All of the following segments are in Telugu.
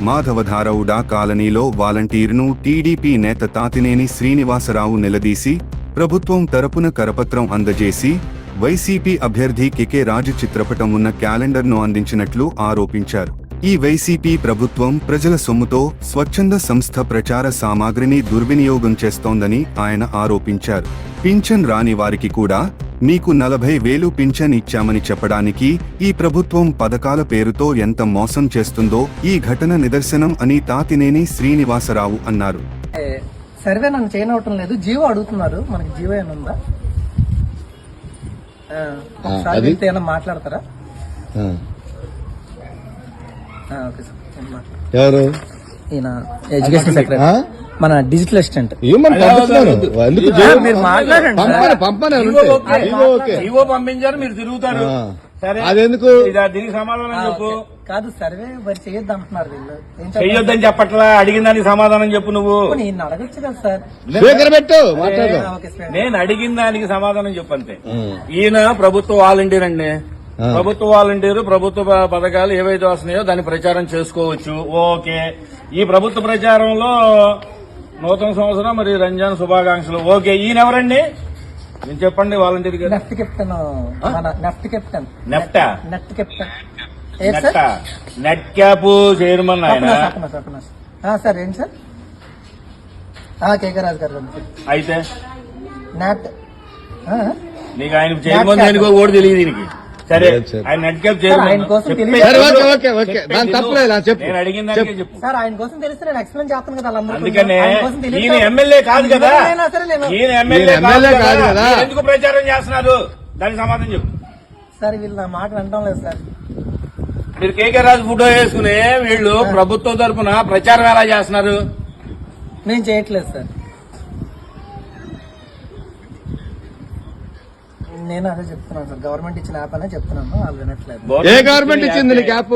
మాధవధారవుడా కాలనీలో వాలంటీర్ను టీడీపీ నేత తాతినేని శ్రీనివాసరావు నిలదీసి ప్రభుత్వం తరపున కరపత్రం అందజేసి వైసీపీ అభ్యర్థి కెకే రాజు చిత్రపటం ఉన్న క్యాలెండర్ను అందించినట్లు ఆరోపించారు. ఈ వైసీపీ ప్రభుత్వం ప్రజల సొమ్ముతో స్వచ్ఛంద సంస్థ ప్రచార సామాగ్రిని దుర్వినియోగం చేస్తోందని ఆయన ఆరోపించారు. పింఛన్ రాని వారికి కూడా మీకు 40,000 పింఛన్ ఇచ్చామని చెప్పడానికి ఈ ప్రభుత్వం పథకాల పేరుతో ఎంత మోసం చేస్తుందో ఈ ఘటన నిదర్శనం అని తాతినేని శ్రీనివాసరావు అన్నారు. సర్వే నన్ను చేయనవటం లేదు, జీవో అడుగుతున్నారు. మనకి జీవో ఏమన్నా ఏమైనా మాట్లాడతారా? ఎవరు? ఈయన ఎడ్యుకేషన్ సెక్రటరీ, మన డిజిటల్ అసిస్టెంట్. మీరు మాట్లాడండి. పంపించారు, మీరు తిరుగుతారు. అదెందుకు? దీనికి సమాధానం చెప్పు. కాదు, సర్వే మరి చేయొద్దు అంటున్నారు వీళ్ళు. చెయ్యొద్దని చెప్పట్లా, అడిగిన దానికి సమాధానం చెప్పు. నువ్వు నేను అడగచ్చు కదా సార్. నేను అడిగిన దానికి సమాధానం చెప్పు అంతే. ఈయన ప్రభుత్వ వాలంటీర్ అండి. ప్రభుత్వ వాలంటీరు ప్రభుత్వ పథకాలు ఏవైతే వస్తున్నాయో దాన్ని ప్రచారం చేసుకోవచ్చు. ఓకే, ఈ ప్రభుత్వ ప్రచారంలో నూతన సంవత్సరం మరి రంజాన్ శుభాకాంక్షలు. ఓకే, ఈయన ఎవరండి? నేను చెప్పండి. వాలంటీర్ గారు నెఫ్ట్ కెప్టెన్. నెఫ్ట్ కెప్టెన్. నెఫ్టా? నెఫ్ట్ కెప్టెన్. నెట్ క్యాప్ చైర్మన్ ఆయన. సార్ ఏంటి సార్? కేకే రాజు గారు. అయితే నెట్ నీకు ఆయన చైర్మన్ దేనికో కూడా తెలియదు దీనికి. సరే, ఆయన నెట్ క్యాప్ చైర్మన్. ఆయన కోసం నేను అడిగిన దానికే చెప్పు సార్. ఆయన కోసం తెలిస్తే నేను ఎక్స్ప్లెయిన్ చేస్తాను కదా. అందుకనే ఈయన ఎమ్మెల్యే కాదు కదా, ఈయన ఎమ్మెల్యే కాదు కదా, ఎందుకు ప్రచారం చేస్తున్నారు దానికి సమాధానం చెప్పు. సార్ వీళ్ళు నా మాట వినడం లేదు సార్. మీరు కేకే రాజు ఫోటో వేసుకుని వీళ్ళు ప్రభుత్వం తరఫున ప్రచారం ఎలా చేస్తున్నారు? నేను చేయట్లేదు సార్. నేను అదే చెప్తున్నాను సార్. గవర్నమెంట్ ఇచ్చిన యాప్ అనే చెప్తున్నాను, వాళ్ళు వినట్లేదు. ఏ గవర్నమెంట్ ఇచ్చింది నీకు యాప్?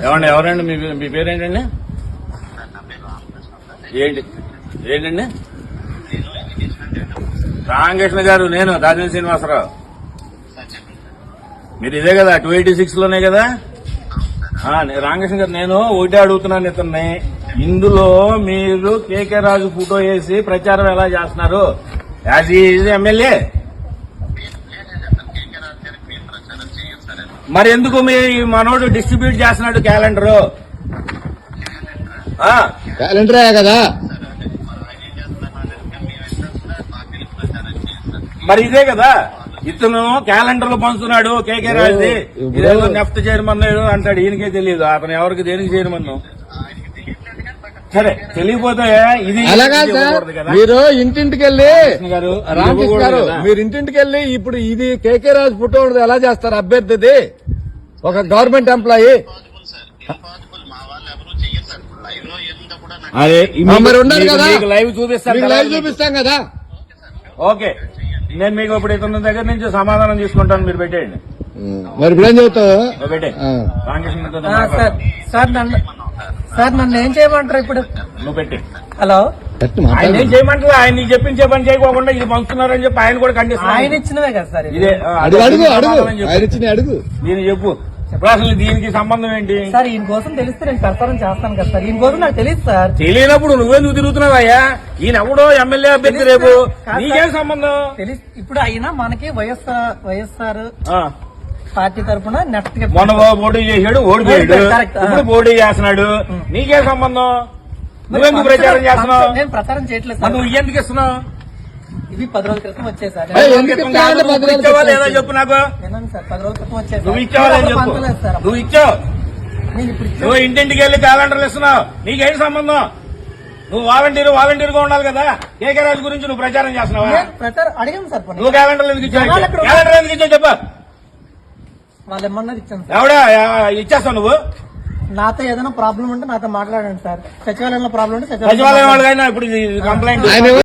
ఏమండి, ఎవరండి మీ పేరేంటండి? ఏంటండి? రామకృష్ణ గారు. నేను తాతినేని శ్రీనివాసరావు. మీరు ఇదే కదా 286 లోనే కదా? రామకృష్ణ గారు, నేను ఒకటే అడుగుతున్నాను ఇతన్ని. ఇందులో మీరు కేకే రాజు ఫోటో వేసి ప్రచారం ఎలా చేస్తున్నారు? As is MLA. మరి ఎందుకు మీ మనోడు డిస్ట్రిబ్యూట్ చేస్తున్నాడు క్యాలెండరు? క్యాలెండరే కదా. మరి ఇదే కదా, ఇతను క్యాలెండర్లు పంచుతున్నాడు కేకే రాజుది. ఇదేదో నెఫ్ట్ చైర్మన్ అంటాడు, ఈయనకే తెలియదు అతను ఎవరికి దేనికి చైర్మన్. సరే, తెలియపోతే ఇది అలాగా సార్. మీరు ఇంటింటికి వెళ్ళి రామకృష్ణ గారు, మీరు ఇంటింటికి వెళ్ళి ఇప్పుడు ఇది కేకే రాజు ఫోటో ఎలా చేస్తారు? అభ్యర్థిది ఒక గవర్నమెంట్ ఎంప్లాయీ. మరి ఉండాలి కదా, లైవ్ చూపిస్తాను. లైవ్ చూపిస్తాం కదా. ఓకే, నేను మీకు ఇప్పుడు ఇతని దగ్గర నుంచి సమాధానం తీసుకుంటాను, మీరు పెట్టేయండి. మరి ఇప్పుడు ఏం చెబుతావు? సార్ నన్ను ఏం చేయమంటారు ఇప్పుడు? నువ్వు పెట్టి. హలో, ఆయన ఏం చేయమంటారు? ఆయన నీకు చెప్పించే పని చేయకోకుండా ఇది పంచుతున్నారని చెప్పి ఆయన కూడా ఖండిస్తున్నారు. ఆయన ఇచ్చినవే కదా సార్. ఇదే అడుగు. దీన్ని చెప్పు. అసలు దీనికి సంబంధం ఏంటి సార్? ఈయన కోసం తెలిస్తే నేను ప్రచారం చేస్తాను కదా సార్. ఈయన కోసం నాకు తెలియదు సార్. తెలియనప్పుడు నువ్వెందుకు తిరుగుతున్నావా? ఈయన ఎవడో ఎమ్మెల్యే అభ్యర్థి, రేపు నీకేం సంబంధం? ఇప్పుడు అయినా మనకి వైఎస్ఆర్ పార్టీ తరఫున నెఫ్ట్ మొన్న పోటీ చేశాడు, ఓడిపోయాడు. ఇప్పుడు పోటీ చేస్తున్నాడు, నీకేం సంబంధం? నువ్వెందుకు ప్రచారం చేస్తున్నావు? నేను ప్రచారం చేయట్లేదు. నువ్వు ఎందుకు ఇస్తున్నావు? ఇది 10 రోజుల క్రితం వచ్చాయి సార్. ఇచ్చావా లేదా చెప్పు నాకు. సార్ 10 రోజుల క్రితం వచ్చాయి. నువ్వు ఇచ్చావా చెప్పు. నువ్వు ఇచ్చావు. నువ్వు ఇంటింటికి వెళ్ళి క్యాలెండర్లు ఇస్తున్నావు, నీకేం సంబంధం? నువ్వు వాలంటీర్గా ఉండాలి కదా. కేకే రాజు గురించి నువ్వు ప్రచారం చేస్తున్నావా? అడిగాను సార్. నువ్వు క్యాలెండర్లు ఎందుకు ఇచ్చావు? క్యాలెండర్ ఎందుకు ఇచ్చావు చెప్పు. వాళ్ళు ఏమన్నది ఇచ్చాను సార్. ఎవడా ఇచ్చేస్తావు నువ్వు? నాతో ఏదైనా ప్రాబ్లం ఉంటే నాతో మాట్లాడండి సార్. సచివాలయంలో ప్రాబ్లం ఉంటే సచివాలయం వాళ్ళకైనా ఇప్పుడు కంప్లైంట్